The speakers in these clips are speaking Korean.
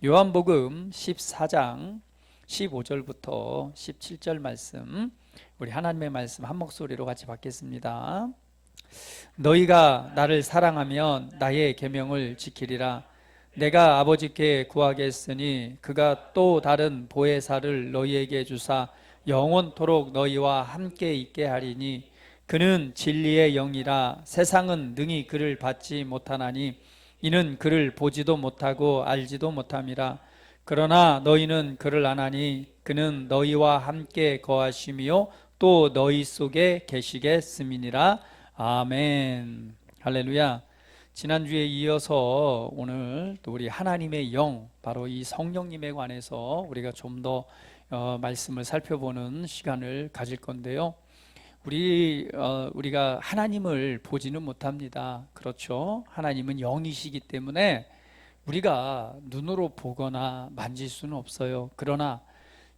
요한복음 14장 15절부터 17절 말씀, 우리 하나님의 말씀 한 목소리로 같이 받겠습니다. 너희가 나를 사랑하면 나의 계명을 지키리라. 내가 아버지께 구하겠으니 그가 또 다른 보혜사를 너희에게 주사 영원토록 너희와 함께 있게 하리니 그는 진리의 영이라. 세상은 능히 그를 받지 못하나니 이는 그를 보지도 못하고 알지도 못함이라. 그러나 너희는 그를 아나니 그는 너희와 함께 거하시며 또 너희 속에 계시겠음이니라. 아멘. 할렐루야. 지난주에 이어서 오늘 또 우리 하나님의 영, 바로 이 성령님에 관해서 우리가 좀 더 말씀을 살펴보는 시간을 가질 건데요. 우리가 하나님을 보지는 못합니다. 그렇죠? 하나님은 영이시기 때문에 우리가 눈으로 보거나 만질 수는 없어요. 그러나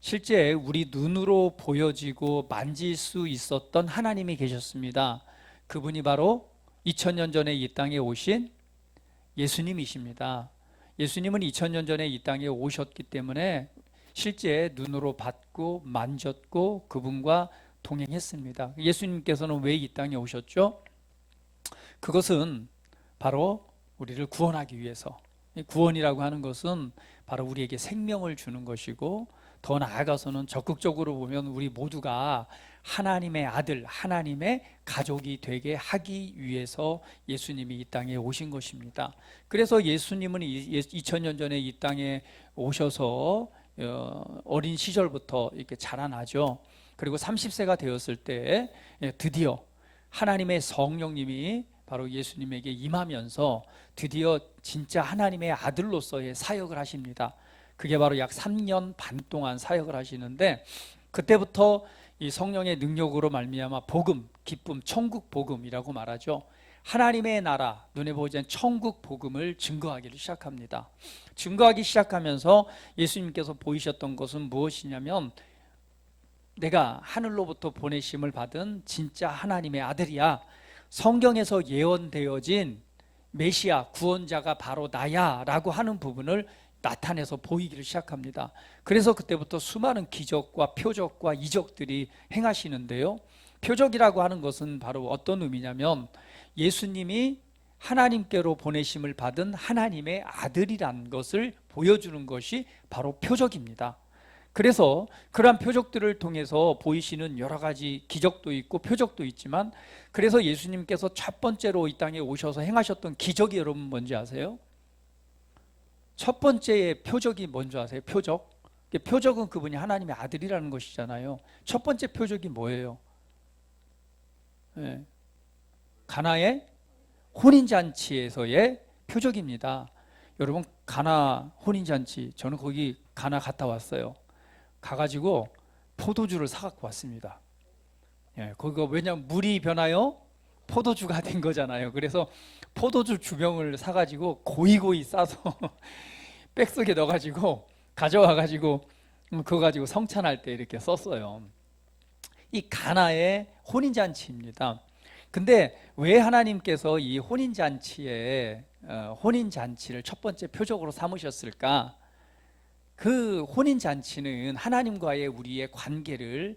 실제 우리 눈으로 보여지고 만질 수 있었던 하나님이 계셨습니다. 그분이 바로 2000년 전에 이 땅에 오신 예수님이십니다. 예수님은 2000년 전에 이 땅에 오셨기 때문에 실제 눈으로 봤고 만졌고 그분과 동행했습니다. 예수님께서는 왜 이 땅에 오셨죠? 그것은 바로 우리를 구원하기 위해서. 구원이라고 하는 것은 바로 우리에게 생명을 주는 것이고, 더 나아가서는 적극적으로 보면 우리 모두가 하나님의 아들, 하나님의 가족이 되게 하기 위해서 예수님이 이 땅에 오신 것입니다. 그래서 예수님은 2000년 전에 이 땅에 오셔서 어린 시절부터 이렇게 자라나죠. 그리고 30세가 되었을 때 드디어 하나님의 성령님이 바로 예수님에게 임하면서 드디어 진짜 하나님의 아들로서의 사역을 하십니다. 그게 바로 약 3년 반 동안 사역을 하시는데, 그때부터 이 성령의 능력으로 말미암아 복음, 기쁨, 천국 복음이라고 말하죠. 하나님의 나라, 눈에 보이지 않는 천국 복음을 증거하기를 시작합니다. 증거하기 시작하면서 예수님께서 보이셨던 것은 무엇이냐면, 내가 하늘로부터 보내심을 받은 진짜 하나님의 아들이야. 성경에서 예언되어진 메시아, 구원자가 바로 나야 라고 하는 부분을 나타내서 보이기를 시작합니다. 그래서 그때부터 수많은 기적과 표적과 이적들이 행하시는데요. 표적이라고 하는 것은 바로 어떤 의미냐면, 예수님이 하나님께로 보내심을 받은 하나님의 아들이란 것을 보여주는 것이 바로 표적입니다. 그래서 그러한 표적들을 통해서 보이시는 여러 가지 기적도 있고 표적도 있지만, 그래서 예수님께서 첫 번째로 이 땅에 오셔서 행하셨던 기적이 여러분 뭔지 아세요? 첫 번째의 표적이 뭔지 아세요? 표적. 표적은 그분이 하나님의 아들이라는 것이잖아요. 첫 번째 표적이 뭐예요? 네. 가나의 혼인잔치에서의 표적입니다. 여러분, 가나 혼인잔치, 저는 거기 가나 갔다 왔어요. 가가지고 포도주를 사갖고 왔습니다. 거기가 왜냐면 물이 변하여 포도주가 된 거잖아요. 그래서 포도주 주병을 사가지고 고이고이 싸서 백속에 넣어가지고 가져와가지고 그거 가지고 성찬할 때 이렇게 썼어요. 이 가나의 혼인잔치입니다. 근데 왜 하나님께서 이 혼인잔치를 첫 번째 표적으로 삼으셨을까? 그 혼인잔치는 하나님과의 우리의 관계를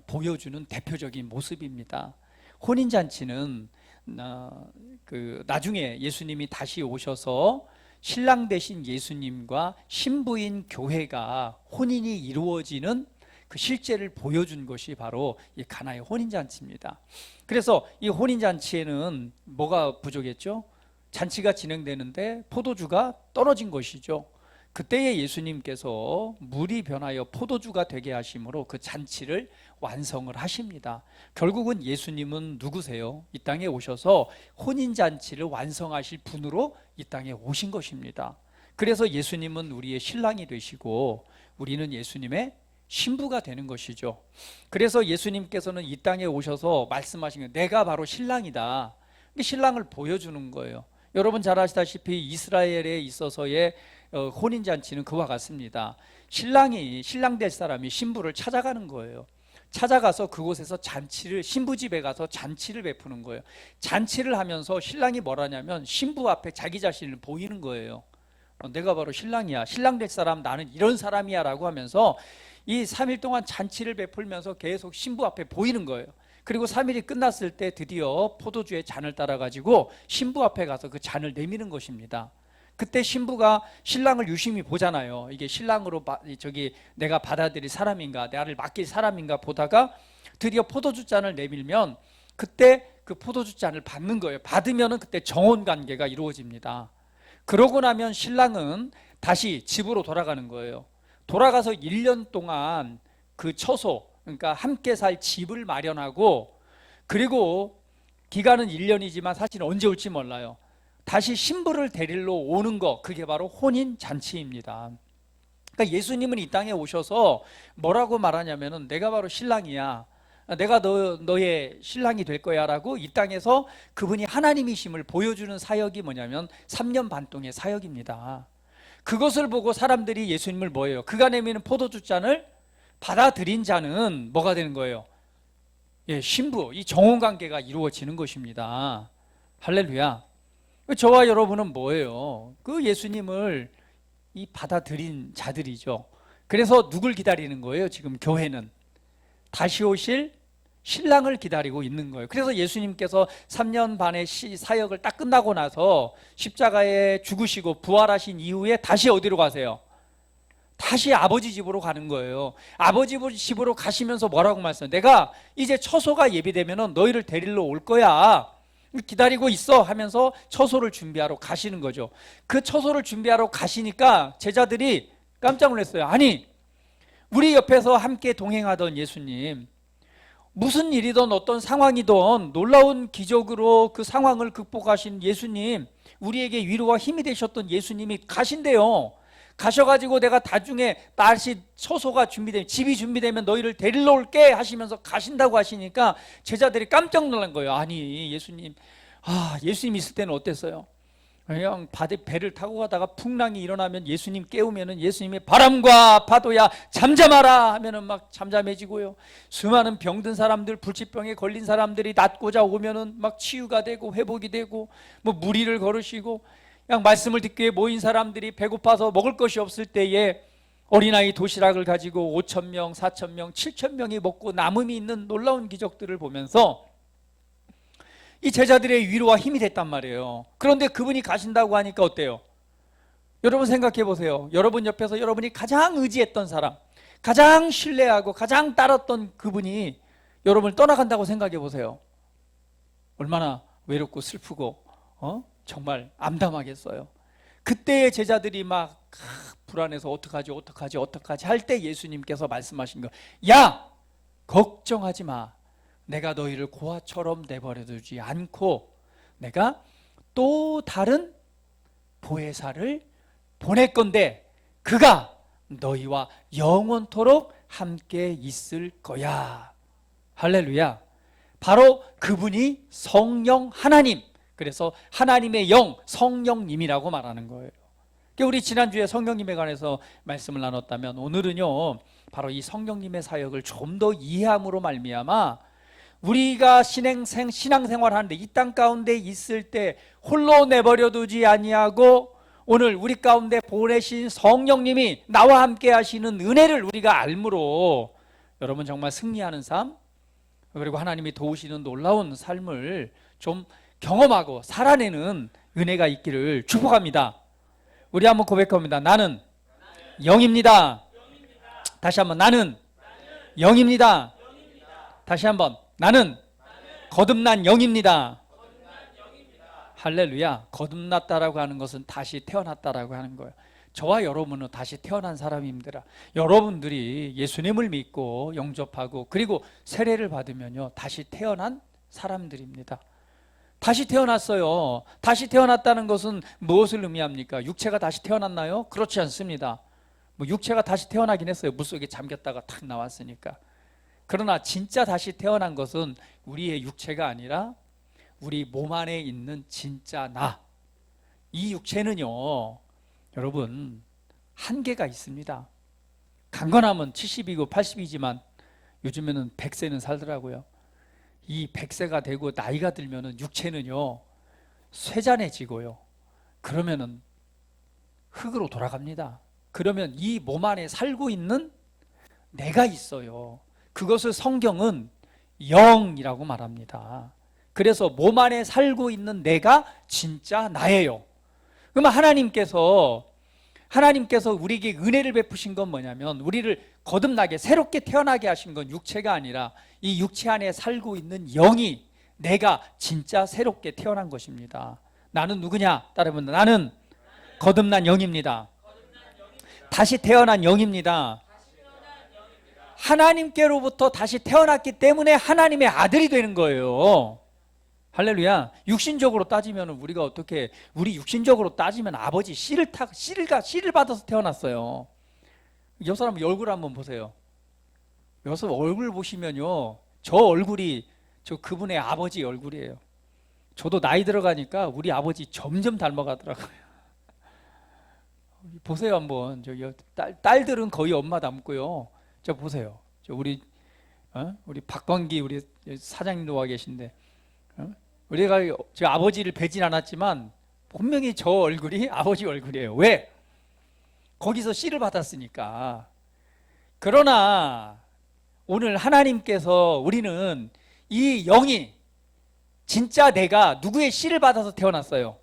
보여주는 대표적인 모습입니다. 혼인잔치는 나중에 예수님이 다시 오셔서 신랑 되신 예수님과 신부인 교회가 혼인이 이루어지는 그 실제를 보여준 것이 바로 이 가나의 혼인잔치입니다. 그래서 이 혼인잔치에는 뭐가 부족했죠? 잔치가 진행되는데 포도주가 떨어진 것이죠. 그때에 예수님께서 물이 변하여 포도주가 되게 하심으로 그 잔치를 완성을 하십니다. 결국은 예수님은 누구세요? 이 땅에 오셔서 혼인잔치를 완성하실 분으로 이 땅에 오신 것입니다. 그래서 예수님은 우리의 신랑이 되시고 우리는 예수님의 신부가 되는 것이죠. 그래서 예수님께서는 이 땅에 오셔서 말씀하신 거예요. 내가 바로 신랑이다. 신랑을 보여주는 거예요. 여러분 잘 아시다시피 이스라엘에 있어서의 혼인잔치는 그와 같습니다. 신랑 될 사람이 신부를 찾아가는 거예요. 찾아가서 그곳에서 신부 집에 가서 잔치를 베푸는 거예요. 잔치를 하면서 신랑이 뭘 하냐면 신부 앞에 자기 자신을 보이는 거예요. 내가 바로 신랑이야. 신랑 될 사람 나는 이런 사람이야 라고 하면서 이 3일 동안 잔치를 베풀면서 계속 신부 앞에 보이는 거예요. 그리고 3일이 끝났을 때 드디어 포도주의 잔을 따라가지고 신부 앞에 가서 그 잔을 내미는 것입니다. 그때 신부가 신랑을 유심히 보잖아요. 이게 신랑으로 내가 받아들일 사람인가, 나를 맡길 사람인가 보다가 드디어 포도주 잔을 내밀면 그때 그 포도주 잔을 받는 거예요. 받으면은 그때 정혼 관계가 이루어집니다. 그러고 나면 신랑은 다시 집으로 돌아가는 거예요. 돌아가서 1년 동안 그 처소, 그러니까 함께 살 집을 마련하고, 그리고 기간은 1년이지만 사실 언제 올지 몰라요. 다시 신부를 데리러 오는 거, 그게 바로 혼인 잔치입니다. 그러니까 예수님은 이 땅에 오셔서 뭐라고 말하냐면은 내가 바로 신랑이야. 내가 너의 신랑이 될 거야 라고 이 땅에서 그분이 하나님이심을 보여주는 사역이 뭐냐면 3년 반 동의 사역입니다. 그것을 보고 사람들이 예수님을 뭐예요? 그가 내미는 포도주 잔을 받아들인 자는 뭐가 되는 거예요? 예, 신부, 이 정혼 관계가 이루어지는 것입니다. 할렐루야. 저와 여러분은 뭐예요? 그 예수님을 이 받아들인 자들이죠. 그래서 누굴 기다리는 거예요? 지금 교회는 다시 오실 신랑을 기다리고 있는 거예요. 그래서 예수님께서 3년 반의 사역을 딱 끝나고 나서 십자가에 죽으시고 부활하신 이후에 다시 어디로 가세요? 다시 아버지 집으로 가는 거예요. 아버지 집으로 가시면서 뭐라고 말씀해요? 내가 이제 처소가 예비되면 너희를 데리러 올 거야. 기다리고 있어 하면서 처소를 준비하러 가시는 거죠. 그 처소를 준비하러 가시니까 제자들이 깜짝 놀랐어요. 아니, 우리 옆에서 함께 동행하던 예수님, 무슨 일이든 어떤 상황이든 놀라운 기적으로 그 상황을 극복하신 예수님, 우리에게 위로와 힘이 되셨던 예수님이 가신대요. 가셔가지고 내가 나중에 다시 처소가 준비되면, 집이 준비되면 너희를 데리러 올게 하시면서 가신다고 하시니까 제자들이 깜짝 놀란 거예요. 아니, 예수님, 예수님 있을 때는 어땠어요? 그냥 배를 타고 가다가 풍랑이 일어나면 예수님 깨우면은 예수님이 바람과 파도야 잠잠하라 하면은 막 잠잠해지고요. 수많은 병든 사람들, 불치병에 걸린 사람들이 낫고자 오면은 막 치유가 되고 회복이 되고, 뭐 무리를 걸으시고, 그냥 말씀을 듣기 위해 모인 사람들이 배고파서 먹을 것이 없을 때에 어린아이 도시락을 가지고 5,000명, 4,000명, 7,000명이 먹고 남음이 있는 놀라운 기적들을 보면서 이 제자들의 위로와 힘이 됐단 말이에요. 그런데 그분이 가신다고 하니까 어때요? 여러분 생각해 보세요. 여러분 옆에서 여러분이 가장 의지했던 사람, 가장 신뢰하고 가장 따랐던 그분이 여러분을 떠나간다고 생각해 보세요. 얼마나 외롭고 슬프고 정말 암담하겠어요. 그때의 제자들이 막 불안해서 어떡하지 할 때 예수님께서 말씀하신 거, 야, 걱정하지 마. 내가 너희를 고아처럼 내버려 두지 않고 내가 또 다른 보혜사를 보낼 건데 그가 너희와 영원토록 함께 있을 거야. 할렐루야. 바로 그분이 성령 하나님, 그래서 하나님의 영, 성령님이라고 말하는 거예요. 우리 지난주에 성령님에 관해서 말씀을 나눴다면 오늘은요, 바로 이 성령님의 사역을 좀 더 이해함으로 말미암아 우리가 신앙생활 하는데 이 땅 가운데 있을 때 홀로 내버려 두지 아니하고 오늘 우리 가운데 보내신 성령님이 나와 함께 하시는 은혜를 우리가 알므로 여러분 정말 승리하는 삶, 그리고 하나님이 도우시는 놀라운 삶을 좀 경험하고 살아내는 은혜가 있기를 축복합니다. 우리 한번 고백합니다. 나는 영입니다. 다시 한번, 나는 영입니다. 다시 한번, 나는 거듭난 영입니다. 할렐루야. 거듭났다라고 하는 것은 다시 태어났다라고 하는 거예요. 저와 여러분은 다시 태어난 사람입니다. 여러분들이 예수님을 믿고 영접하고 그리고 세례를 받으면요, 다시 태어난 사람들입니다. 다시 태어났어요. 다시 태어났다는 것은 무엇을 의미합니까? 육체가 다시 태어났나요? 그렇지 않습니다. 육체가 다시 태어나긴 했어요. 물속에 잠겼다가 탁 나왔으니까. 그러나 진짜 다시 태어난 것은 우리의 육체가 아니라 우리 몸 안에 있는 진짜 나. 이 육체는요, 여러분 한계가 있습니다. 강건하면 70이고 80이지만 요즘에는 100세는 살더라고요. 이 100세가 되고 나이가 들면은 육체는요 쇠잔해지고요. 그러면은 흙으로 돌아갑니다. 그러면 이 몸 안에 살고 있는 내가 있어요. 그것을 성경은 영이라고 말합니다. 그래서 몸 안에 살고 있는 내가 진짜 나예요. 그러면 하나님께서 우리에게 은혜를 베푸신 건 뭐냐면, 우리를 거듭나게 새롭게 태어나게 하신 건 육체가 아니라 이 육체 안에 살고 있는 영이, 내가 진짜 새롭게 태어난 것입니다. 나는 누구냐? 따라해보면 나는 거듭난 영입니다. 다시 태어난 영입니다. 하나님께로부터 다시 태어났기 때문에 하나님의 아들이 되는 거예요. 할렐루야. 육신적으로 따지면 우리가 어떻게, 우리 육신적으로 따지면 아버지 씨를 받아서 태어났어요. 이 사람 얼굴 한번 보세요. 여기서 얼굴 보시면요, 저 얼굴이 그분의 아버지 얼굴이에요. 저도 나이 들어가니까 우리 아버지 점점 닮아가더라고요. 보세요 한번. 딸들은 거의 엄마 닮고요. 저 보세요. 우리 박광기 우리 사장님도 와 계신데, 우리가 저 아버지를 뵈진 않았지만 분명히 저 얼굴이 아버지 얼굴이에요. 왜? 거기서 씨를 받았으니까. 그러나 오늘 하나님께서, 우리는 이 영이 진짜 내가 누구의 씨를 받아서 태어났어요?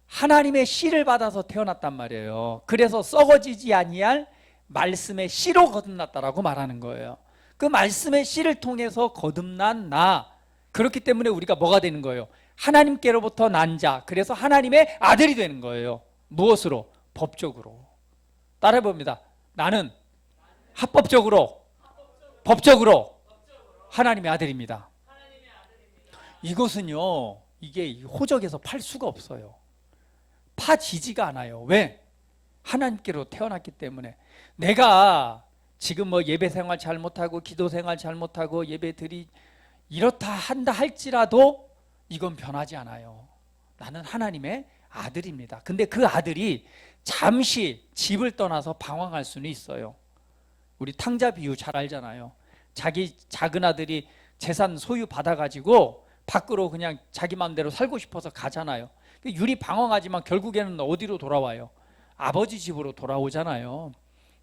하나님의 씨를 받아서 태어났단 말이에요. 그래서 썩어지지 아니할 말씀의 씨로 거듭났다라고 말하는 거예요. 그 말씀의 씨를 통해서 거듭난 나, 그렇기 때문에 우리가 뭐가 되는 거예요? 하나님께로부터 난 자, 그래서 하나님의 아들이 되는 거예요. 무엇으로? 법적으로. 따라해봅니다. 나는 법적으로 하나님의 아들입니다. 이것은요, 이게 호적에서 팔 수가 없어요. 파지지가 않아요. 왜? 하나님께로 태어났기 때문에. 내가 지금 예배 생활 잘못하고 기도 생활 잘못하고 예배드리 이렇다 한다 할지라도 이건 변하지 않아요. 나는 하나님의 아들입니다. 근데 그 아들이 잠시 집을 떠나서 방황할 수는 있어요. 우리 탕자 비유 잘 알잖아요. 자기 작은 아들이 재산 소유 받아가지고 밖으로 그냥 자기 마음대로 살고 싶어서 가잖아요. 유리 방황하지만 결국에는 어디로 돌아와요? 아버지 집으로 돌아오잖아요.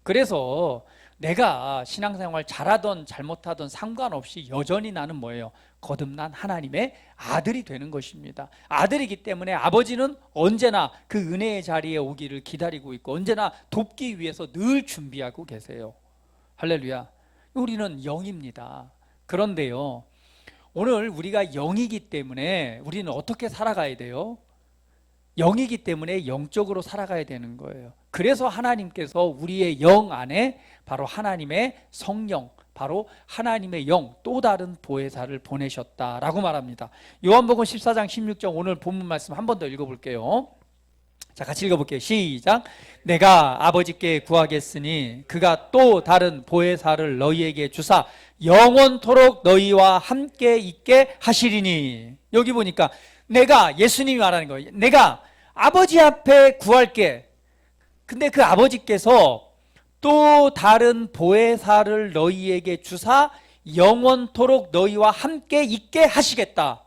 그래서 내가 신앙생활 잘하던 잘못하던 상관없이 여전히 나는 뭐예요? 거듭난 하나님의 아들이 되는 것입니다. 아들이기 때문에 아버지는 언제나 그 은혜의 자리에 오기를 기다리고 있고 언제나 돕기 위해서 늘 준비하고 계세요. 할렐루야. 우리는 영입니다. 그런데요, 오늘 우리가 영이기 때문에 우리는 어떻게 살아가야 돼요? 영이기 때문에 영적으로 살아가야 되는 거예요. 그래서 하나님께서 우리의 영 안에 바로 하나님의 성령, 바로 하나님의 영, 또 다른 보혜사를 보내셨다라고 말합니다. 요한복음 14장 16절 오늘 본문 말씀 한 번 더 읽어볼게요. 자, 같이 읽어볼게요. 시작. 내가 아버지께 구하겠으니 그가 또 다른 보혜사를 너희에게 주사 영원토록 너희와 함께 있게 하시리니. 여기 보니까 내가, 예수님이 말하는 거예요. 내가 아버지 앞에 구할게. 근데 그 아버지께서 또 다른 보혜사를 너희에게 주사 영원토록 너희와 함께 있게 하시겠다.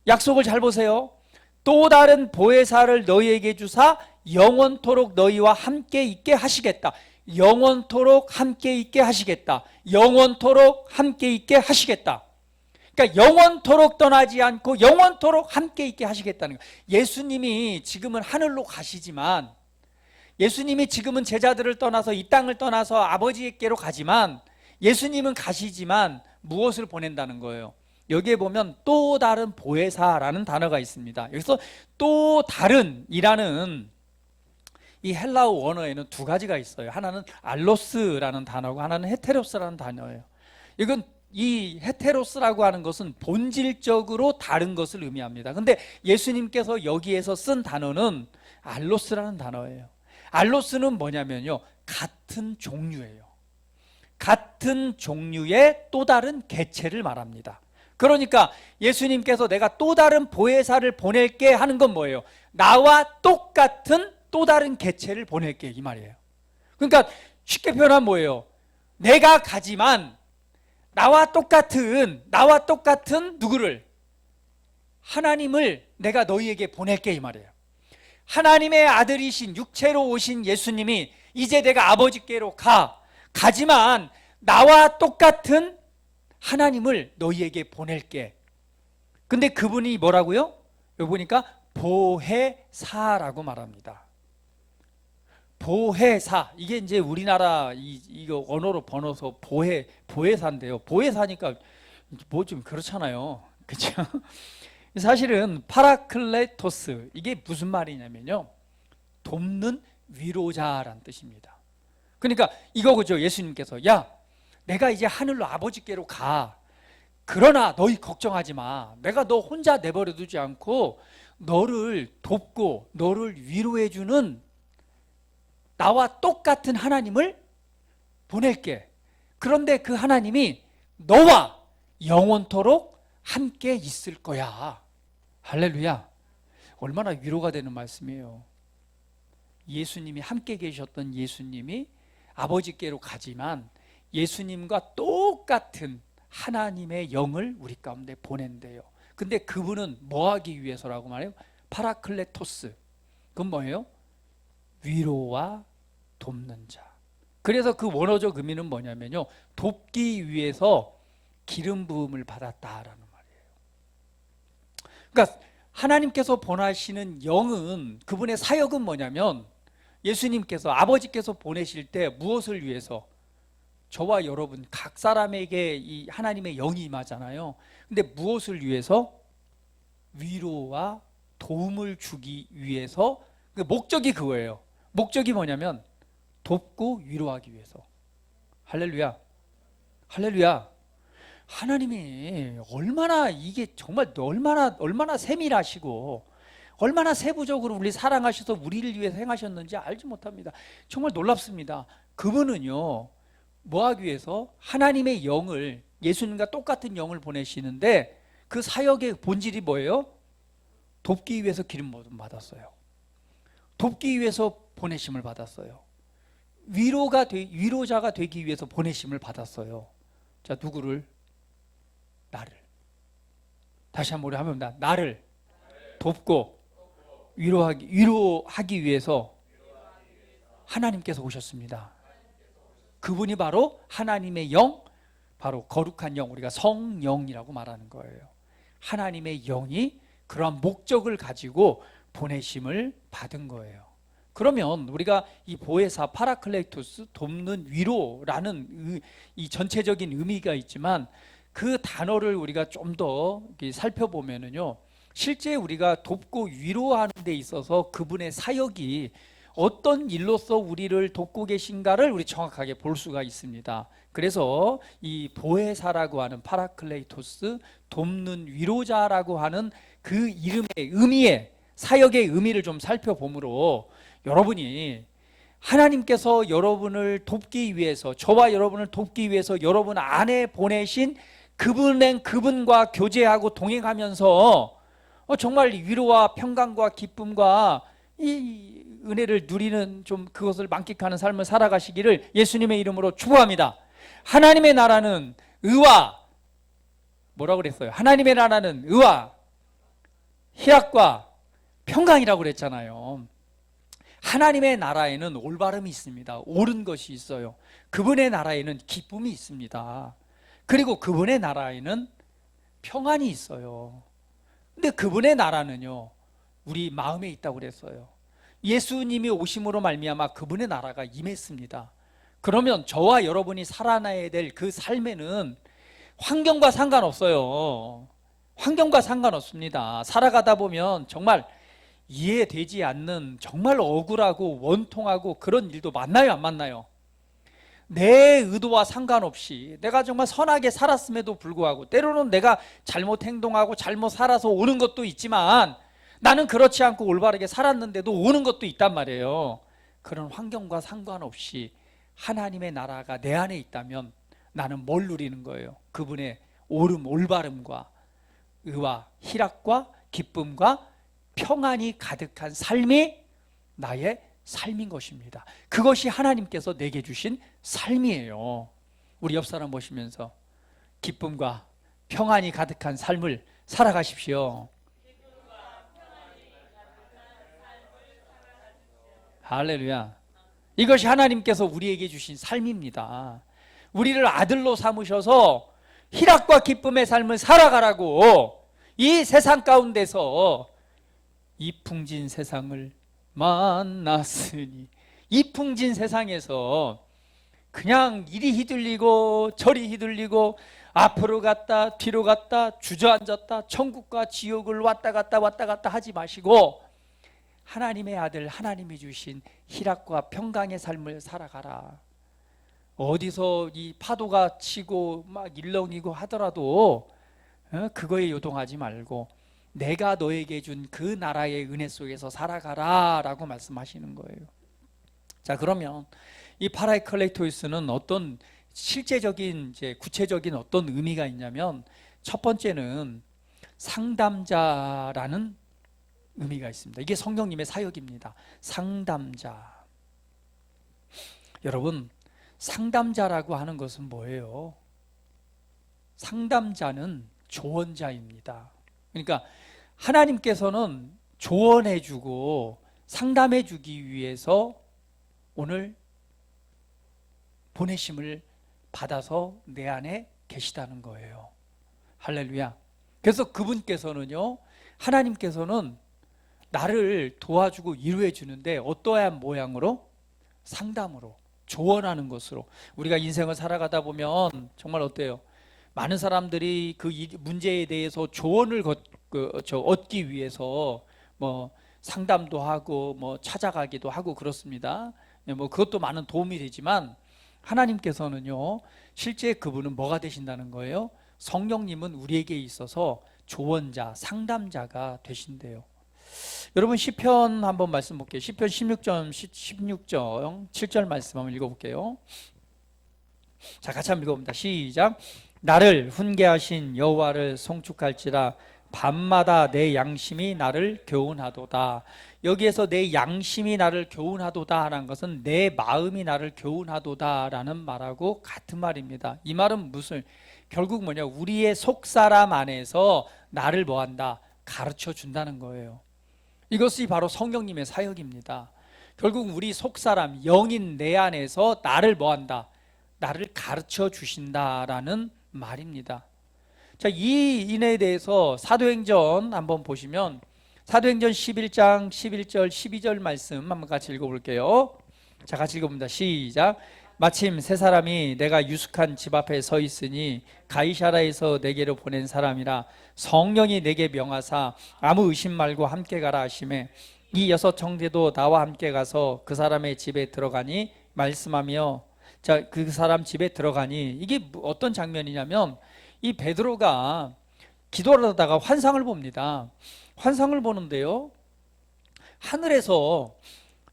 약속을 잘 보세요. 또 다른 보혜사를 너희에게 주사 영원토록 너희와 함께 있게 하시겠다. 영원토록 함께 있게 하시겠다. 영원토록 함께 있게 하시겠다. 그러니까 영원토록 떠나지 않고 영원토록 함께 있게 하시겠다는 거예요. 예수님이 지금은 하늘로 가시지만, 예수님이 지금은 제자들을 떠나서 이 땅을 떠나서 아버지께로 가지만, 예수님은 가시지만 무엇을 보낸다는 거예요? 여기에 보면 또 다른 보혜사라는 단어가 있습니다. 여기서 또 다른이라는 이 헬라어 원어에는 두 가지가 있어요. 하나는 알로스라는 단어고 하나는 헤테로스라는 단어예요. 이건 이 헤테로스라고 하는 것은 본질적으로 다른 것을 의미합니다. 근데 예수님께서 여기에서 쓴 단어는 알로스라는 단어예요. 알로스는 뭐냐면요, 같은 종류예요. 같은 종류의 또 다른 개체를 말합니다. 그러니까 예수님께서 내가 또 다른 보혜사를 보낼게 하는 건 뭐예요? 나와 똑같은 또 다른 개체를 보낼게, 이 말이에요. 그러니까 쉽게 표현하면 뭐예요? 내가 가지만 나와 똑같은 누구를? 하나님을 내가 너희에게 보낼게, 이 말이에요. 하나님의 아들이신 육체로 오신 예수님이 이제 내가 아버지께로 가지만 나와 똑같은 하나님을 너희에게 보낼게. 근데 그분이 뭐라고요? 여기 보니까 보혜사라고 말합니다. 보혜사. 이게 이제 우리나라 이거 언어로 번어서 보혜사인데요. 보혜사니까 뭐 좀 그렇잖아요. 그렇죠? 사실은 파라클레토스, 이게 무슨 말이냐면요, 돕는 위로자란 뜻입니다. 그러니까 이거죠. 예수님께서 야, 내가 이제 하늘로 아버지께로 가. 그러나 너희 걱정하지 마. 내가 너 혼자 내버려 두지 않고 너를 돕고 너를 위로해 주는 나와 똑같은 하나님을 보낼게. 그런데 그 하나님이 너와 영원토록 함께 있을 거야. 할렐루야. 얼마나 위로가 되는 말씀이에요. 예수님이 함께 계셨던 예수님이 아버지께로 가지만 예수님과 똑같은 하나님의 영을 우리 가운데 보낸대요. 근데 그분은 뭐 하기 위해서라고 말해요? 파라클레토스. 그건 뭐예요? 위로와 돕는 자. 그래서 그 원어적 의미는 뭐냐면요, 돕기 위해서 기름 부음을 받았다라는 말이에요. 그러니까 하나님께서 보내시는 영은, 그분의 사역은 뭐냐면, 예수님께서 아버지께서 보내실 때 무엇을 위해서? 저와 여러분 각 사람에게 이 하나님의 영이 임하잖아요. 근데 무엇을 위해서? 위로와 도움을 주기 위해서. 목적이 그거예요. 목적이 뭐냐면 돕고 위로하기 위해서. 할렐루야. 할렐루야. 하나님이 얼마나, 이게 정말 얼마나 세밀하시고 얼마나 세부적으로 우리 사랑하셔서 우리를 위해서 행하셨는지 알지 못합니다. 정말 놀랍습니다. 그분은요, 뭐 하기 위해서? 하나님의 영을, 예수님과 똑같은 영을 보내시는데 그 사역의 본질이 뭐예요? 돕기 위해서 기름 부음 받았어요. 돕기 위해서 보내심을 받았어요. 위로자가 되기 위해서 보내심을 받았어요. 자, 누구를? 나를. 다시 한번 우리 하면 나를 돕고 위로하기 위해서 하나님께서 오셨습니다. 그분이 바로 하나님의 영, 바로 거룩한 영, 우리가 성령이라고 말하는 거예요. 하나님의 영이 그러한 목적을 가지고 보내심을 받은 거예요. 그러면 우리가 이 보혜사, 파라클레토스, 돕는 위로라는 이 전체적인 의미가 있지만 그 단어를 우리가 좀 더 살펴보면은요, 실제 우리가 돕고 위로하는 데 있어서 그분의 사역이 어떤 일로서 우리를 돕고 계신가를 우리 정확하게 볼 수가 있습니다. 그래서 이 보혜사라고 하는, 파라클레토스, 돕는 위로자라고 하는 그 이름의 의미에, 사역의 의미를 좀 살펴보므로 여러분이 하나님께서 여러분을 돕기 위해서, 저와 여러분을 돕기 위해서 여러분 안에 보내신 그분과 교제하고 동행하면서 정말 위로와 평강과 기쁨과 이 은혜를 누리는, 좀 그것을 만끽하는 삶을 살아가시기를 예수님의 이름으로 축복합니다. 하나님의 나라는 의와, 뭐라고 그랬어요? 하나님의 나라는 의와 희락과 평강이라고 그랬잖아요. 하나님의 나라에는 올바름이 있습니다. 옳은 것이 있어요. 그분의 나라에는 기쁨이 있습니다. 그리고 그분의 나라에는 평안이 있어요. 근데 그분의 나라는요, 우리 마음에 있다고 그랬어요. 예수님이 오심으로 말미암아 그분의 나라가 임했습니다. 그러면 저와 여러분이 살아나야 될 그 삶에는 환경과 상관없어요. 환경과 상관없습니다. 살아가다 보면 정말 이해되지 않는, 정말 억울하고 원통하고 그런 일도 만나요, 안 만나요? 내 의도와 상관없이 내가 정말 선하게 살았음에도 불구하고 때로는 내가 잘못 행동하고 잘못 살아서 오는 것도 있지만 나는 그렇지 않고 올바르게 살았는데도 오는 것도 있단 말이에요. 그런 환경과 상관없이 하나님의 나라가 내 안에 있다면 나는 뭘 누리는 거예요? 그분의 옳음, 올바름과 의와 희락과 기쁨과 평안이 가득한 삶이 나의 삶인 것입니다. 그것이 하나님께서 내게 주신 삶이에요. 우리 옆 사람 보시면서 기쁨과 평안이 가득한 삶을 살아가십시오. 할렐루야. 이것이 하나님께서 우리에게 주신 삶입니다. 우리를 아들로 삼으셔서 희락과 기쁨의 삶을 살아가라고 이 세상 가운데서 이풍진 세상을 만났으니, 이풍진 세상에서 그냥 이리 휘둘리고 저리 휘둘리고 앞으로 갔다 뒤로 갔다 주저앉았다 천국과 지옥을 왔다 갔다 하지 마시고 하나님의 아들 하나님이 주신 희락과 평강의 삶을 살아가라. 어디서 이 파도가 치고 막 일렁이고 하더라도 그거에 요동하지 말고 내가 너에게 준 그 나라의 은혜 속에서 살아가라 라고 말씀하시는 거예요. 자, 그러면 이 파라클레토스는 어떤 실제적인 이제 구체적인 어떤 의미가 있냐면, 첫 번째는 상담자라는 의미가 있습니다. 이게 성령님의 사역입니다. 상담자. 여러분, 상담자라고 하는 것은 뭐예요? 상담자는 조언자입니다. 그러니까 하나님께서는 조언해주고 상담해주기 위해서 오늘 보내심을 받아서 내 안에 계시다는 거예요. 할렐루야. 그래서 그분께서는요, 하나님께서는 나를 도와주고 위로해 주는데 어떠한 모양으로? 상담으로, 조언하는 것으로. 우리가 인생을 살아가다 보면 정말 어때요? 많은 사람들이 그 문제에 대해서 조언을 얻기 위해서 뭐 상담도 하고 뭐 찾아가기도 하고 그렇습니다. 뭐 그것도 많은 도움이 되지만 하나님께서는요, 실제 그분은 뭐가 되신다는 거예요? 성령님은 우리에게 있어서 조언자, 상담자가 되신대요. 여러분, 시편 한번 말씀 볼게요. 시편 16장 7절 말씀 한번 읽어볼게요. 자, 같이 한번 읽어봅니다. 시작. 나를 훈계하신 여호와를 송축할지라 밤마다 내 양심이 나를 교훈하도다. 여기에서 내 양심이 나를 교훈하도다 라는 것은 내 마음이 나를 교훈하도다 라는 말하고 같은 말입니다. 이 말은 결국 뭐냐, 우리의 속사람 안에서 나를 뭐한다? 가르쳐 준다는 거예요. 이것이 바로 성령님의 사역입니다. 결국 우리 속사람, 영인 내 안에서 나를 뭐한다? 나를 가르쳐 주신다라는 말입니다. 자, 이 인에 대해서 사도행전 한번 보시면 사도행전 11장 11절 12절 말씀 한번 같이 읽어볼게요. 자, 같이 읽어봅니다. 시작. 마침 세 사람이 내가 유숙한 집 앞에 서 있으니 가이사라에서 내게로 보낸 사람이라 성령이 내게 명하사 아무 의심 말고 함께 가라 하시매 이 6 형제도 나와 함께 가서 그 사람의 집에 들어가니 말씀하며, 자, 그 사람 집에 들어가니 이게 어떤 장면이냐면, 이 베드로가 기도를 하다가 환상을 봅니다. 환상을 보는데요, 하늘에서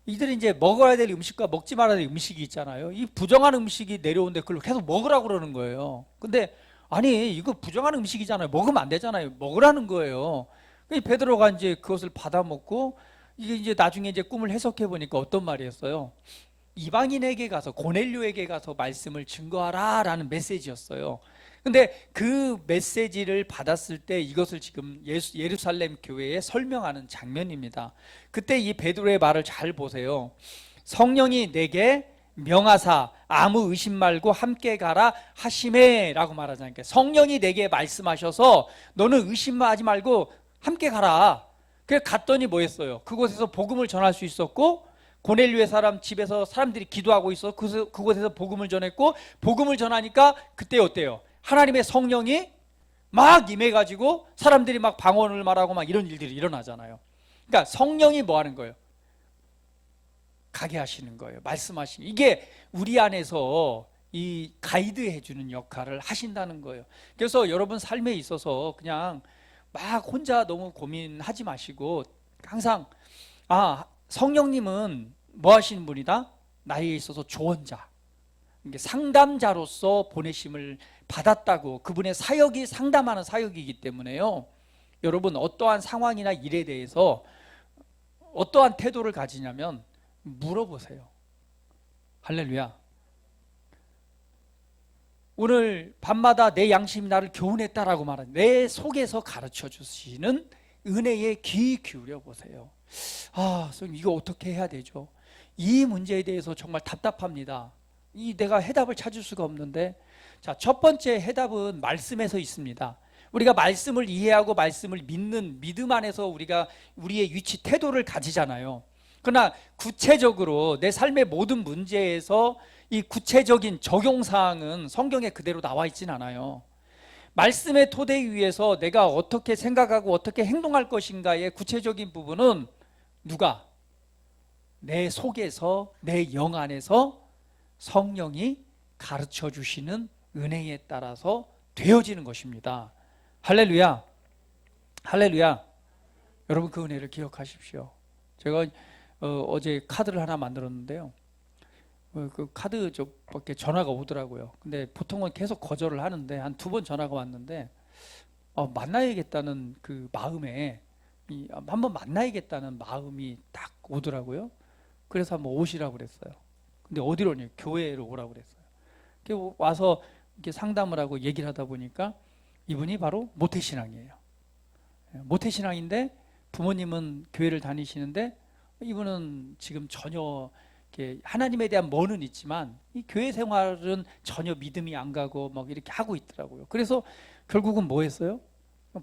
이들이 이제 먹어야 될 음식과 먹지 말아야 될 음식이 있잖아요. 이 부정한 음식이 내려오는데 그걸 계속 먹으라고 그러는 거예요. 근데 아니, 이거 부정한 음식이잖아요. 먹으면 안 되잖아요. 먹으라는 거예요. 베드로가 이제 그것을 받아 먹고, 이게 이제 나중에 이제 꿈을 해석해 보니까 어떤 말이었어요? 이방인에게 가서, 고넬료에게 가서 말씀을 증거하라 라는 메시지였어요. 근데 그 메시지를 받았을 때 이것을 지금 예루살렘 교회에 설명하는 장면입니다. 그때 이 베드로의 말을 잘 보세요. 성령이 내게 명하사 아무 의심 말고 함께 가라 하시매 라고 말하잖아요. 성령이 내게 말씀하셔서 너는 의심하지 말고 함께 가라. 그래서 갔더니 뭐 했어요? 그곳에서 복음을 전할 수 있었고, 고넬료의 사람 집에서 사람들이 기도하고 있어. 그곳에서 복음을 전했고, 복음을 전하니까 그때 어때요? 하나님의 성령이 막 임해가지고 사람들이 막 방언을 말하고 막 이런 일들이 일어나잖아요. 그러니까 성령이 뭐 하는 거예요? 가게 하시는 거예요. 말씀하시는, 이게 우리 안에서 이 가이드 해주는 역할을 하신다는 거예요. 그래서 여러분 삶에 있어서 그냥 막 혼자 너무 고민하지 마시고 항상 성령님은 뭐 하시는 분이다? 나에게 있어서 조언자, 상담자로서 보내심을 받았다고. 그분의 사역이 상담하는 사역이기 때문에요, 여러분 어떠한 상황이나 일에 대해서 어떠한 태도를 가지냐면 물어보세요. 할렐루야. 오늘 밤마다 내 양심이 나를 교훈했다라고 말하는, 내 속에서 가르쳐 주시는 은혜에 귀 기울여 보세요. 선생님, 이거 어떻게 해야 되죠? 이 문제에 대해서 정말 답답합니다. 내가 해답을 찾을 수가 없는데, 자, 첫 번째 해답은 말씀에서 있습니다. 우리가 말씀을 이해하고 말씀을 믿는 믿음 안에서 우리가 우리의 위치 태도를 가지잖아요. 그러나 구체적으로 내 삶의 모든 문제에서 이 구체적인 적용사항은 성경에 그대로 나와 있진 않아요. 말씀의 토대 위에서 내가 어떻게 생각하고 어떻게 행동할 것인가의 구체적인 부분은 누가? 내 속에서, 내 영 안에서 성령이 가르쳐 주시는 은혜에 따라서 되어지는 것입니다. 할렐루야. 할렐루야. 여러분, 그 은혜를 기억하십시오. 제가 어제 카드를 하나 만들었는데요. 그 카드 쪽밖에 전화가 오더라고요. 근데 보통은 계속 거절을 하는데 한 2번 전화가 왔는데 만나야겠다는 그 마음에 한번 만나야겠다는 마음이 딱 오더라고요. 그래서 한번 오시라고 그랬어요. 근데 어디로 오냐? 교회로 오라고 그랬어요. 와서 이렇게 상담을 하고 얘기를 하다 보니까 이분이 바로 모태신앙이에요. 모태신앙인데 부모님은 교회를 다니시는데 이분은 지금 전혀 하나님에 대한 뭐는 있지만 이 교회 생활은 전혀 믿음이 안 가고 막 이렇게 하고 있더라고요. 그래서 결국은 뭐 했어요?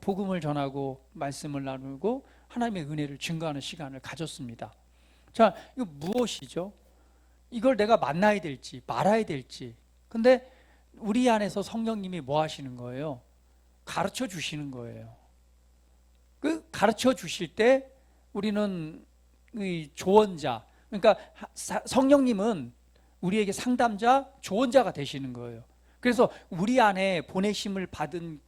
복음을 전하고 말씀을 나누고 하나님의 은혜를 증거하는 시간을 가졌습니다. 자, 이거 무엇이죠? 이걸 내가 만나야 될지 말아야 될지. 근데 우리 안에서 성령님이 뭐 하시는 거예요? 가르쳐 주시는 거예요. 그 가르쳐 주실 때 우리는 이 조언자, 그러니까 성령님은 우리에게 상담자, 조언자가 되시는 거예요. 그래서 우리 안에 보내심을 받은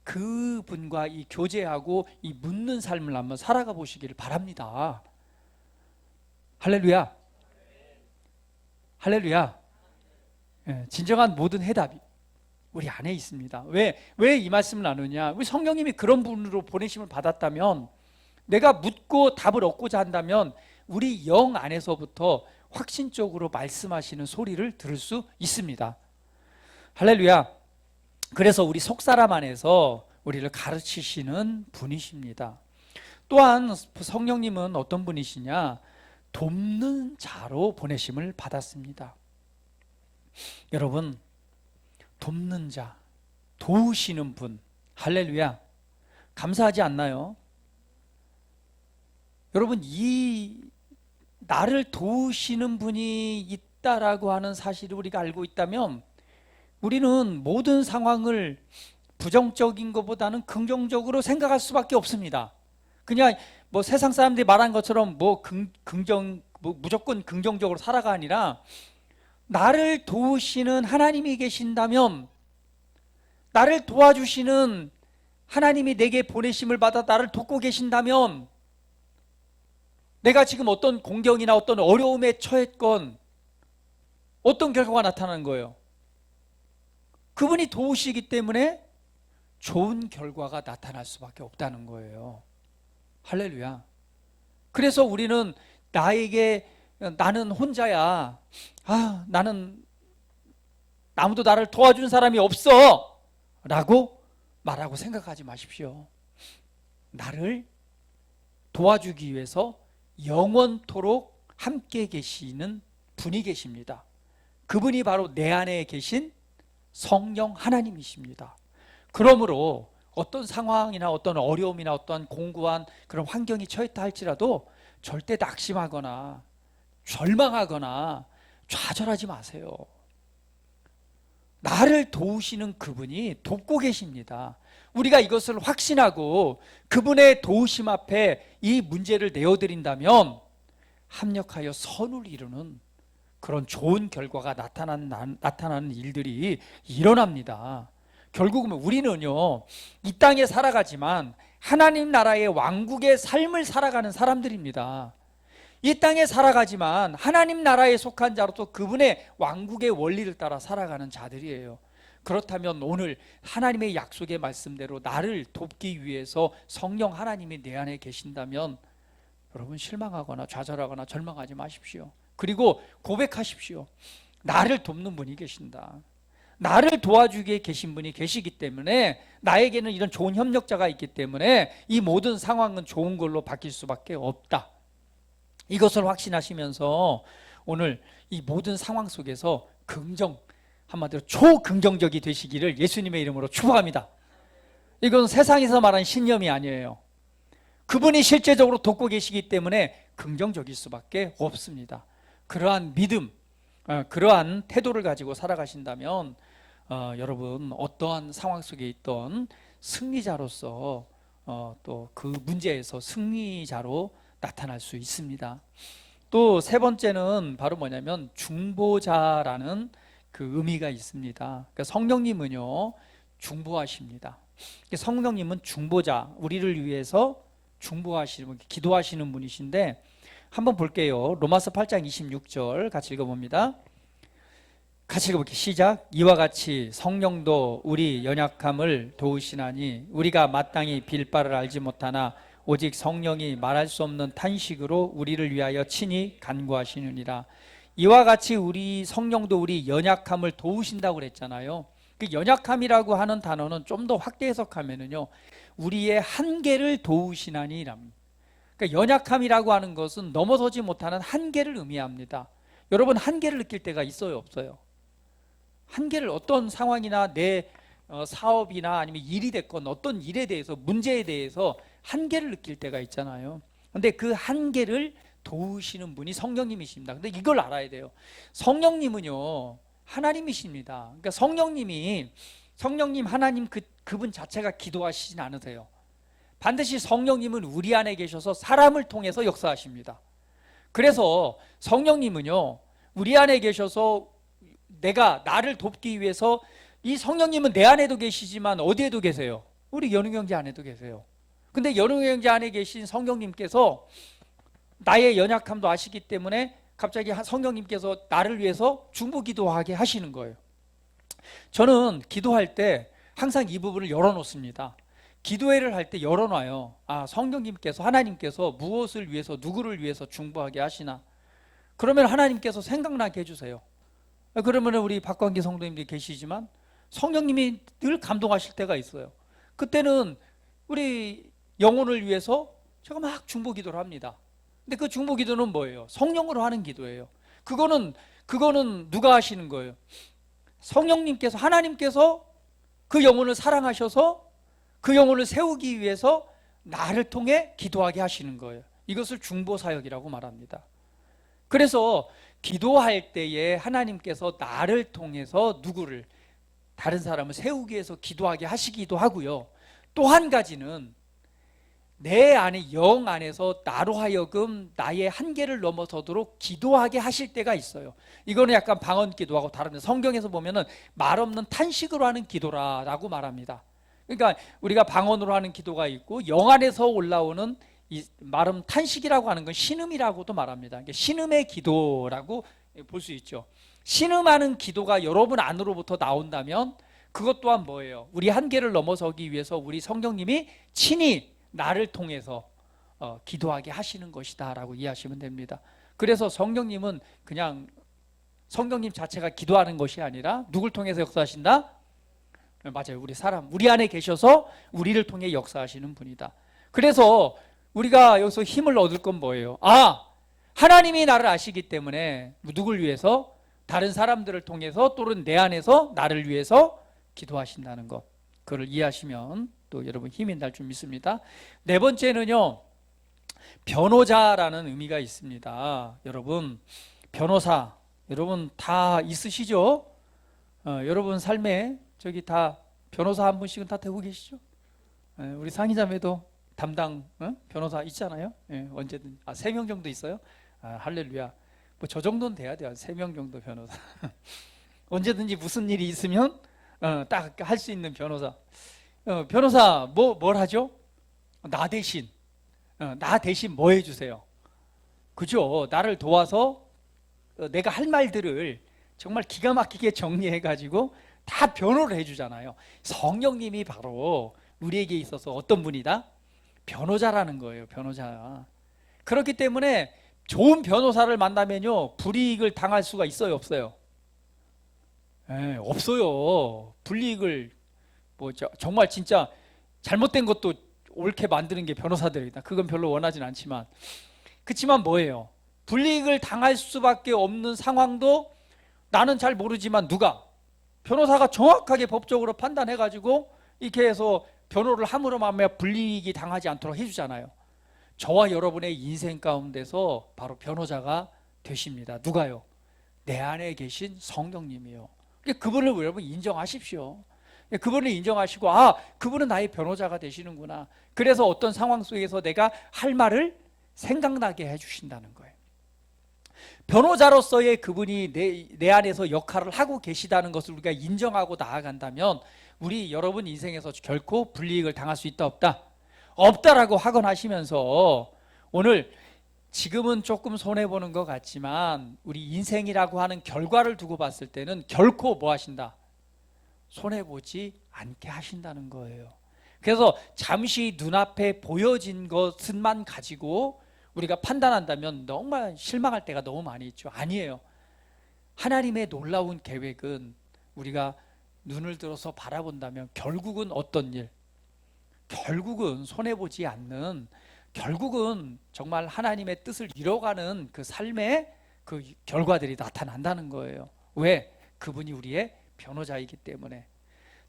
그분과 이 교제하고 이 묻는 삶을 한번 살아가 보시기를 바랍니다. 할렐루야. 할렐루야. 진정한 모든 해답이 우리 안에 있습니다. 왜 이 말씀을 나누냐? 우리 성령님이 그런 분으로 보내심을 받았다면, 내가 묻고 답을 얻고자 한다면 우리 영 안에서부터 확신적으로 말씀하시는 소리를 들을 수 있습니다. 할렐루야. 그래서 우리 속사람 안에서 우리를 가르치시는 분이십니다. 또한 성령님은 어떤 분이시냐? 돕는 자로 보내심을 받았습니다. 여러분, 돕는 자, 도우시는 분, 할렐루야. 감사하지 않나요? 여러분, 이 나를 도우시는 분이 있다라고 하는 사실을 우리가 알고 있다면 우리는 모든 상황을 부정적인 것보다는 긍정적으로 생각할 수밖에 없습니다. 그냥 뭐 세상 사람들이 말한 것처럼 무조건 긍정적으로 살아가 아니라, 나를 도우시는 하나님이 계신다면, 나를 도와주시는 하나님이 내게 보내심을 받아 나를 돕고 계신다면, 내가 지금 어떤 공경이나 어떤 어려움에 처했건 어떤 결과가 나타나는 거예요? 그분이 도우시기 때문에 좋은 결과가 나타날 수밖에 없다는 거예요. 할렐루야. 그래서 우리는 나는 혼자야, 나는 아무도 나를 도와준 사람이 없어 라고 말하고 생각하지 마십시오. 나를 도와주기 위해서 영원토록 함께 계시는 분이 계십니다. 그분이 바로 내 안에 계신 성령 하나님이십니다. 그러므로 어떤 상황이나 어떤 어려움이나 어떤 공고한 그런 환경이 처했다 할지라도 절대 낙심하거나 절망하거나 좌절하지 마세요. 나를 도우시는 그분이 돕고 계십니다. 우리가 이것을 확신하고 그분의 도우심 앞에 이 문제를 내어드린다면 합력하여 선을 이루는 그런 좋은 결과가 나타나는 일들이 일어납니다. 결국은 우리는요, 이 땅에 살아가지만 하나님 나라의 왕국의 삶을 살아가는 사람들입니다. 이 땅에 살아가지만 하나님 나라에 속한 자로서 그분의 왕국의 원리를 따라 살아가는 자들이에요. 그렇다면 오늘 하나님의 약속의 말씀대로 나를 돕기 위해서 성령 하나님이 내 안에 계신다면 여러분, 실망하거나 좌절하거나 절망하지 마십시오. 그리고 고백하십시오. 나를 돕는 분이 계신다. 나를 도와주기에 계신 분이 계시기 때문에, 나에게는 이런 좋은 협력자가 있기 때문에 이 모든 상황은 좋은 걸로 바뀔 수밖에 없다. 이것을 확신하시면서 오늘 이 모든 상황 속에서 한마디로 초긍정적이 되시기를 예수님의 이름으로 축복합니다. 이건 세상에서 말하는 신념이 아니에요. 그분이 실제적으로 돕고 계시기 때문에 긍정적일 수밖에 없습니다. 그러한 믿음, 그러한 태도를 가지고 살아가신다면 여러분 어떠한 상황 속에 있던 승리자로서 또 그 문제에서 승리자로 나타날 수 있습니다. 또 세 번째는 바로 뭐냐면 중보자라는 그 의미가 있습니다. 그러니까 성령님은요 중보하십니다. 성령님은 중보자, 우리를 위해서 중보하시는, 기도하시는 분이신데 한번 볼게요. 로마서 8장 26절 같이 읽어봅니다. 같이 읽어볼게요. 시작. 이와 같이 성령도 우리 연약함을 도우시나니 우리가 마땅히 빌 바를 알지 못하나 오직 성령이 말할 수 없는 탄식으로 우리를 위하여 친히 간구하시느니라. 이와 같이 우리 성령도 우리 연약함을 도우신다고 그랬잖아요. 그 연약함이라고 하는 단어는 좀 더 확대 해석하면은요, 우리의 한계를 도우시나니랍니다. 그러니까 연약함이라고 하는 것은 넘어서지 못하는 한계를 의미합니다. 여러분 한계를 느낄 때가 있어요, 없어요? 한계를 어떤 상황이나 내 사업이나 아니면 일이 됐건 어떤 일에 대해서 문제에 대해서 한계를 느낄 때가 있잖아요. 근데 그 한계를 도우시는 분이 성령님이십니다. 근데 이걸 알아야 돼요. 성령님은요 하나님이십니다. 그러니까 성령님 하나님 그분 자체가 기도하시진 않으세요. 반드시 성령님은 우리 안에 계셔서 사람을 통해서 역사하십니다. 그래서 성령님은요 우리 안에 계셔서 나를 돕기 위해서, 이 성령님은 내 안에도 계시지만 어디에도 계세요? 우리 연우경제 안에도 계세요. 근데 연우경제 안에 계신 성령님께서 나의 연약함도 아시기 때문에 갑자기 성령님께서 나를 위해서 중보기도하게 하시는 거예요. 저는 기도할 때 항상 이 부분을 열어놓습니다. 기도회를 할 때 열어놔요. 성령님께서, 하나님께서 무엇을 위해서, 누구를 위해서 중보하게 하시나, 그러면 하나님께서 생각나게 해주세요. 그러면 우리 박광기 성도님들이 계시지만 성령님이 늘 감동하실 때가 있어요. 그때는 우리 영혼을 위해서 제가 막 중보기도를 합니다. 근데 그 중보기도는 뭐예요? 성령으로 하는 기도예요. 그거는 누가 하시는 거예요? 성령님께서, 하나님께서 그 영혼을 사랑하셔서 그 영혼을 세우기 위해서 나를 통해 기도하게 하시는 거예요. 이것을 중보사역이라고 말합니다. 그래서 기도할 때에 하나님께서 나를 통해서 다른 사람을 세우기 위해서 기도하게 하시기도 하고요. 또 한 가지는 내 안에, 영 안에서 나로 하여금 나의 한계를 넘어서도록 기도하게 하실 때가 있어요. 이거는 약간 방언 기도하고 다른데, 성경에서 보면은 말 없는 탄식으로 하는 기도라고 말합니다. 그러니까 우리가 방언으로 하는 기도가 있고 영 안에서 올라오는 이 말음 탄식이라고 하는 건 신음이라고도 말합니다. 그러니까 신음의 기도라고 볼 수 있죠. 신음하는 기도가 여러분 안으로부터 나온다면 그것 또한 뭐예요? 우리 한계를 넘어서기 위해서 우리 성령님이 친히 나를 통해서 기도하게 하시는 것이다 라고 이해하시면 됩니다. 그래서 성령님은 그냥 성령님 자체가 기도하는 것이 아니라 누굴 통해서 역사하신다? 맞아요. 우리 안에 계셔서 우리를 통해 역사하시는 분이다. 그래서 우리가 여기서 힘을 얻을 건 뭐예요? 하나님이 나를 아시기 때문에 누굴 위해서? 다른 사람들을 통해서 또는 내 안에서 나를 위해서 기도하신다는 것, 그걸 이해하시면 또 여러분 힘이 날 줄 믿습니다. 네 번째는요, 변호자라는 의미가 있습니다. 여러분, 변호사 여러분 다 있으시죠? 여러분 삶에 저기 다 변호사 한 분씩은 다 되고 계시죠? 우리 상희자매도 담당 변호사 있잖아요. 언제든 3명 정도 있어요. 할렐루야. 뭐 저 정도는 돼야 돼요. 3명 정도 변호사. 언제든지 무슨 일이 있으면 딱 할 수 있는 변호사. 변호사 뭘 하죠? 나 대신 뭐 해주세요? 그죠? 나를 도와서 내가 할 말들을 정말 기가 막히게 정리해가지고 다 변호를 해주잖아요. 성령님이 바로 우리에게 있어서 어떤 분이다? 변호자라는 거예요. 변호자. 그렇기 때문에 좋은 변호사를 만나면요, 불이익을 당할 수가 있어요, 없어요? 없어요. 불이익을 정말 진짜 잘못된 것도 옳게 만드는 게 변호사들이다. 그건 별로 원하진 않지만, 그렇지만 뭐예요? 불이익을 당할 수밖에 없는 상황도 나는 잘 모르지만 누가? 변호사가 정확하게 법적으로 판단해가지고 이렇게 해서 변호를 함으로 말미암아 불이익이 당하지 않도록 해주잖아요. 저와 여러분의 인생 가운데서 바로 변호자가 되십니다. 누가요? 내 안에 계신 성령님이요. 그분을 여러분 인정하십시오. 그분을 인정하시고 그분은 나의 변호자가 되시는구나. 그래서 어떤 상황 속에서 내가 할 말을 생각나게 해주신다는 거예요. 변호자로서의 그분이 내 안에서 역할을 하고 계시다는 것을 우리가 인정하고 나아간다면 우리 여러분 인생에서 결코 불이익을 당할 수 있다 없다? 없다라고 확언하시면서 오늘 지금은 조금 손해보는 것 같지만 우리 인생이라고 하는 결과를 두고 봤을 때는 결코 뭐 하신다? 손해보지 않게 하신다는 거예요. 그래서 잠시 눈앞에 보여진 것만 가지고 우리가 판단한다면 정말 실망할 때가 너무 많이 있죠. 아니에요. 하나님의 놀라운 계획은 우리가 눈을 들어서 바라본다면 결국은 어떤 일? 결국은 손해보지 않는, 결국은 정말 하나님의 뜻을 이뤄가는 그 삶의 그 결과들이 나타난다는 거예요. 왜? 그분이 우리의 변호자이기 때문에.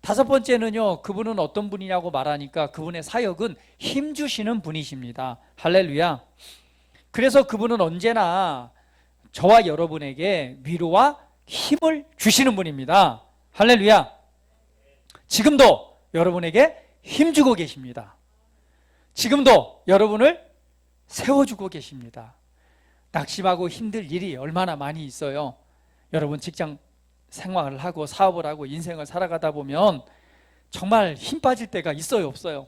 다섯 번째는요, 그분은 어떤 분이냐고 말하니까 그분의 사역은 힘주시는 분이십니다. 할렐루야. 그래서 그분은 언제나 저와 여러분에게 위로와 힘을 주시는 분입니다. 할렐루야. 지금도 여러분에게 힘주고 계십니다. 지금도 여러분을 세워주고 계십니다. 낙심하고 힘들 일이 얼마나 많이 있어요. 여러분 직장 생활을 하고 사업을 하고 인생을 살아가다 보면 정말 힘 빠질 때가 있어요, 없어요?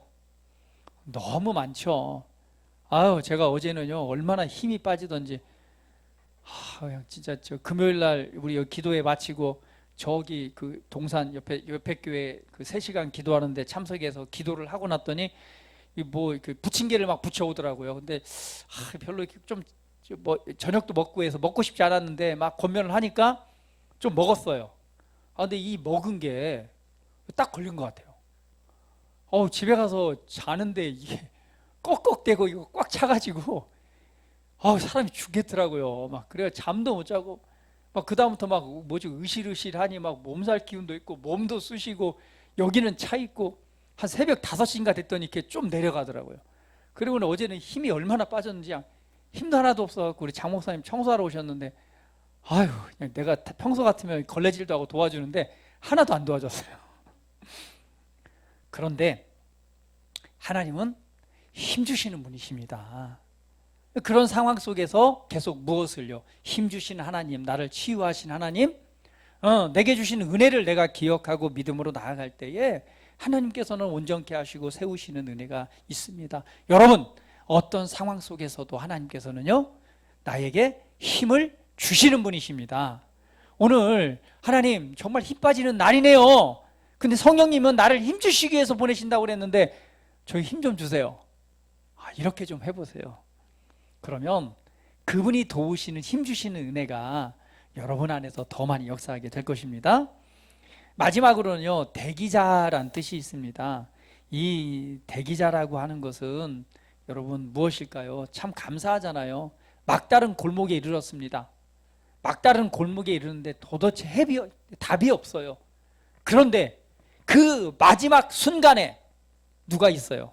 너무 많죠. 제가 어제는요 얼마나 힘이 빠지던지 그냥 진짜 저 금요일 날 우리 여기 기도회 마치고 저기 그 동산 옆에 교회 그 3시간 기도하는데 참석해서 기도를 하고 났더니 뭐 그 부침개를 막 부쳐오더라고요. 근데 별로 좀 뭐 저녁도 먹고 해서 먹고 싶지 않았는데 막 권면을 하니까 좀 먹었어요. 근데 이 먹은 게 딱 걸린 것 같아요. 집에 가서 자는데 이게 꺽꺽대고 이거 꽉 차가지고 사람이 죽겠더라고요. 막 그래서 잠도 못 자고 막 그다음부터 막 뭐지 으실으실하니 막 몸살 기운도 있고 몸도 쑤시고 여기는 차 있고 한 새벽 5시인가 됐더니 이렇게 좀 내려가더라고요. 그리고는 어제는 힘이 얼마나 빠졌는지 힘도 하나도 없어갖고 우리 장 목사님 청소하러 오셨는데 그냥 내가 평소 같으면 걸레질도 하고 도와주는데 하나도 안 도와줬어요. 그런데 하나님은 힘주시는 분이십니다. 그런 상황 속에서 계속 무엇을요? 힘주시는 하나님, 나를 치유하신 하나님, 내게 주신 은혜를 내가 기억하고 믿음으로 나아갈 때에 하나님께서는 온전케 하시고 세우시는 은혜가 있습니다. 여러분, 어떤 상황 속에서도 하나님께서는요 나에게 힘을 주시는 분이십니다. 오늘 하나님 정말 힘 빠지는 날이네요. 근데 성령님은 나를 힘주시기 위해서 보내신다고 그랬는데 저희 힘 좀 주세요. 이렇게 좀 해보세요. 그러면 그분이 도우시는 힘주시는 은혜가 여러분 안에서 더 많이 역사하게 될 것입니다. 마지막으로는요 대기자란 뜻이 있습니다. 이 대기자라고 하는 것은 여러분 무엇일까요? 참 감사하잖아요. 막다른 골목에 이르렀습니다. 막다른 골목에 이르는데 도대체 답이 없어요. 그런데 그 마지막 순간에 누가 있어요?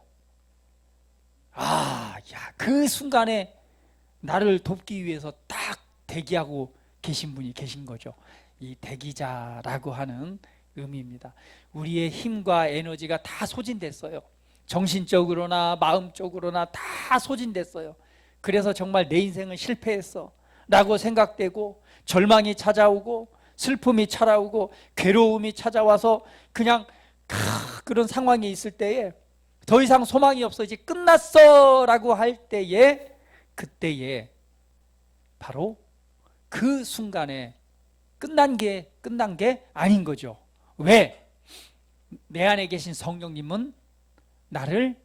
그 순간에 나를 돕기 위해서 딱 대기하고 계신 분이 계신 거죠. 이 대기자라고 하는 의미입니다. 우리의 힘과 에너지가 다 소진됐어요. 정신적으로나 마음적으로나 다 소진됐어요. 그래서 정말 내 인생은 실패했어 라고 생각되고 절망이 찾아오고 슬픔이 찾아오고 괴로움이 찾아와서 그냥 그런 상황이 있을 때에 더 이상 소망이 없어 이제 끝났어 라고 할 때에 그때에 바로 그 순간에 끝난 게 아닌 거죠. 왜? 내 안에 계신 성령님은 나를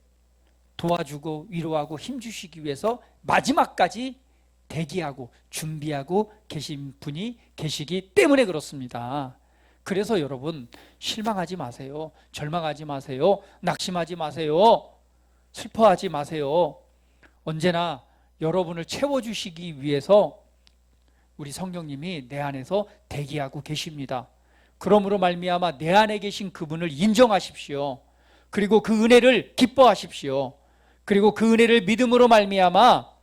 도와주고 위로하고 힘주시기 위해서 마지막까지 대기하고 준비하고 계신 분이 계시기 때문에 그렇습니다. 그래서 여러분 실망하지 마세요. 절망하지 마세요. 낙심하지 마세요. 슬퍼하지 마세요. 언제나 여러분을 채워주시기 위해서 우리 성령님이 내 안에서 대기하고 계십니다. 그러므로 말미암아 내 안에 계신 그분을 인정하십시오. 그리고 그 은혜를 기뻐하십시오. 그리고 그 은혜를 믿음으로 말미암아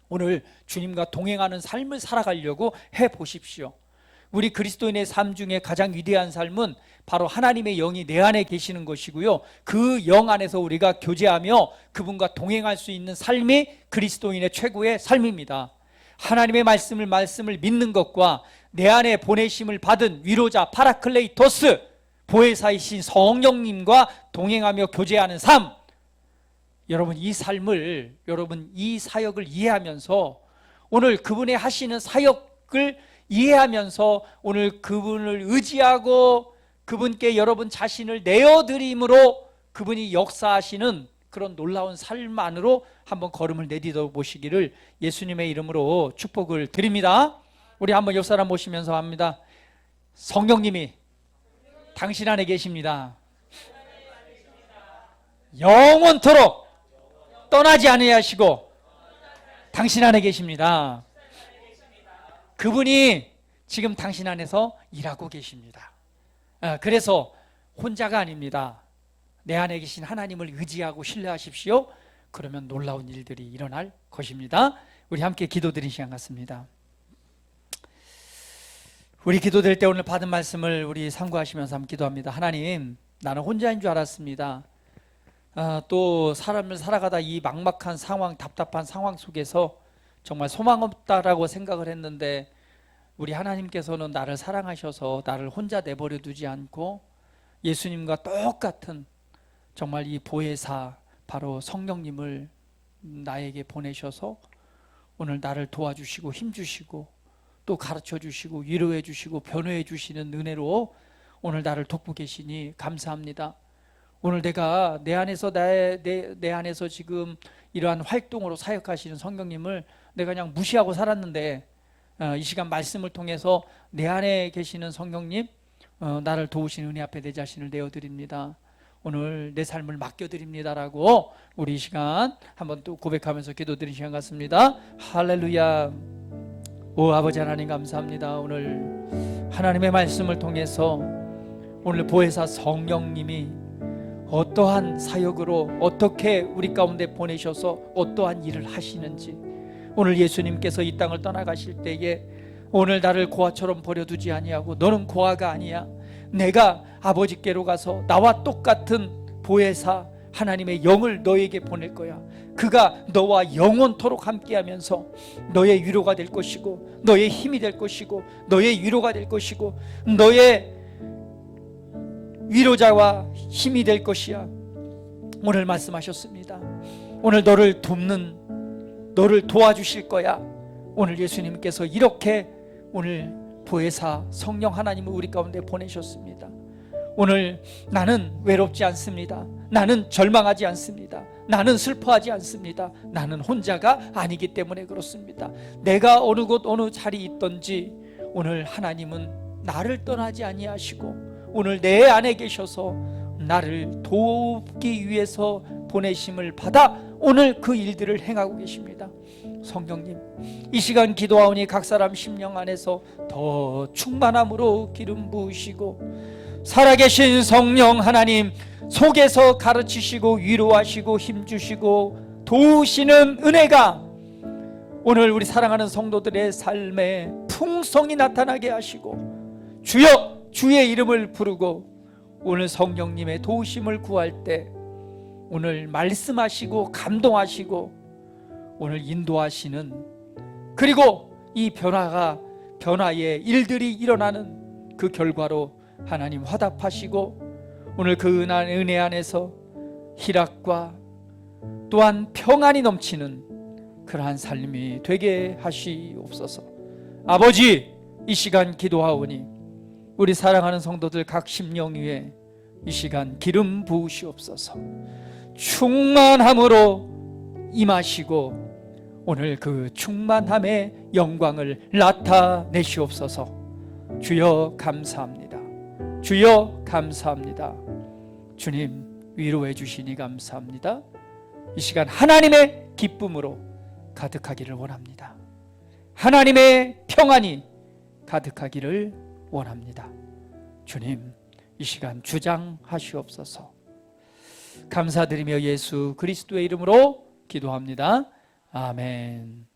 오늘 주님과 동행하는 삶을 살아가려고 해보십시오. 우리 그리스도인의 삶 중에 가장 위대한 삶은 바로 하나님의 영이 내 안에 계시는 것이고요, 그 영 안에서 우리가 교제하며 그분과 동행할 수 있는 삶이 그리스도인의 최고의 삶입니다. 하나님의 말씀을 믿는 것과 내 안에 보내심을 받은 위로자 파라클레이토스, 보혜사이신 성령님과 동행하며 교제하는 삶, 여러분 이 삶을, 여러분 이 사역을 이해하면서 오늘 그분의 하시는 사역을 이해하면서 오늘 그분을 의지하고 그분께 여러분 자신을 내어드림으로 그분이 역사하시는 그런 놀라운 삶 안으로 한번 걸음을 내딛어 보시기를 예수님의 이름으로 축복을 드립니다. 우리 한번 옆 사람 모시면서 합니다. 성령님이 당신 안에 계십니다. 영원토록 떠나지 아니하시고 당신 안에 계십니다. 그분이 지금 당신 안에서 일하고 계십니다. 그래서 혼자가 아닙니다. 내 안에 계신 하나님을 의지하고 신뢰하십시오. 그러면 놀라운 일들이 일어날 것입니다. 우리 함께 기도드린 시간 같습니다. 우리 기도드릴 때 오늘 받은 말씀을 우리 상고하시면서 한번 기도합니다. 하나님, 나는 혼자인 줄 알았습니다. 또 사람을 살아가다 이 막막한 상황, 답답한 상황 속에서 정말 소망 없다라고 생각을 했는데 우리 하나님께서는 나를 사랑하셔서 나를 혼자 내버려 두지 않고 예수님과 똑같은 정말 이 보혜사 바로 성령님을 나에게 보내셔서 오늘 나를 도와주시고 힘주시고 또 가르쳐 주시고 위로해 주시고 변호해 주시는 은혜로 오늘 나를 돕고 계시니 감사합니다. 오늘 내가 내 안에서 내 안에서 지금 이러한 활동으로 사역하시는 성령님을 내가 그냥 무시하고 살았는데 이 시간 말씀을 통해서 내 안에 계시는 성령님, 나를 도우신 은혜 앞에 내 자신을 내어드립니다. 오늘 내 삶을 맡겨드립니다라고 우리 이 시간 한번 또 고백하면서 기도드린 시간 같습니다. 할렐루야. 오 아버지 하나님 감사합니다. 오늘 하나님의 말씀을 통해서 오늘 보혜사 성령님이 어떠한 사역으로 어떻게 우리 가운데 보내셔서 어떠한 일을 하시는지, 오늘 예수님께서 이 땅을 떠나가실 때에 오늘 나를 고아처럼 버려두지 아니하고 너는 고아가 아니야, 내가 아버지께로 가서 나와 똑같은 보혜사 하나님의 영을 너에게 보낼 거야. 그가 너와 영원토록 함께하면서 너의 위로가 될 것이고 너의 힘이 될 것이고 너의 위로가 될 것이고 너의 위로자와 힘이 될 것이야. 오늘 말씀하셨습니다. 오늘 너를 돕는, 너를 도와주실 거야. 오늘 예수님께서 이렇게 오늘 보혜사 성령 하나님을 우리 가운데 보내셨습니다. 오늘 나는 외롭지 않습니다. 나는 절망하지 않습니다. 나는 슬퍼하지 않습니다. 나는 혼자가 아니기 때문에 그렇습니다. 내가 어느 곳 어느 자리에 있든지 오늘 하나님은 나를 떠나지 아니하시고 오늘 내 안에 계셔서 나를 돕기 위해서 보내심을 받아 오늘 그 일들을 행하고 계십니다. 성령님, 이 시간 기도하오니 각 사람 심령 안에서 더 충만함으로 기름 부으시고 살아계신 성령 하나님 속에서 가르치시고 위로하시고 힘주시고 도우시는 은혜가 오늘 우리 사랑하는 성도들의 삶에 풍성히 나타나게 하시고 주여 주의 이름을 부르고 오늘 성령님의 도우심을 구할 때 오늘 말씀하시고 감동하시고 오늘 인도하시는, 그리고 이 변화의 일들이 일어나는 그 결과로 하나님 화답하시고 오늘 그 은혜 안에서 희락과 또한 평안이 넘치는 그러한 삶이 되게 하시옵소서. 아버지, 이 시간 기도하오니 우리 사랑하는 성도들 각 심령 위에 이 시간 기름 부으시옵소서. 충만함으로 임하시고 오늘 그 충만함의 영광을 나타내시옵소서. 주여 감사합니다. 주여 감사합니다. 주님 위로해 주시니 감사합니다. 이 시간 하나님의 기쁨으로 가득하기를 원합니다. 하나님의 평안이 가득하기를 원합니다. 주님, 이 시간 주장하시옵소서. 감사드리며 예수 그리스도의 이름으로 기도합니다. 아멘.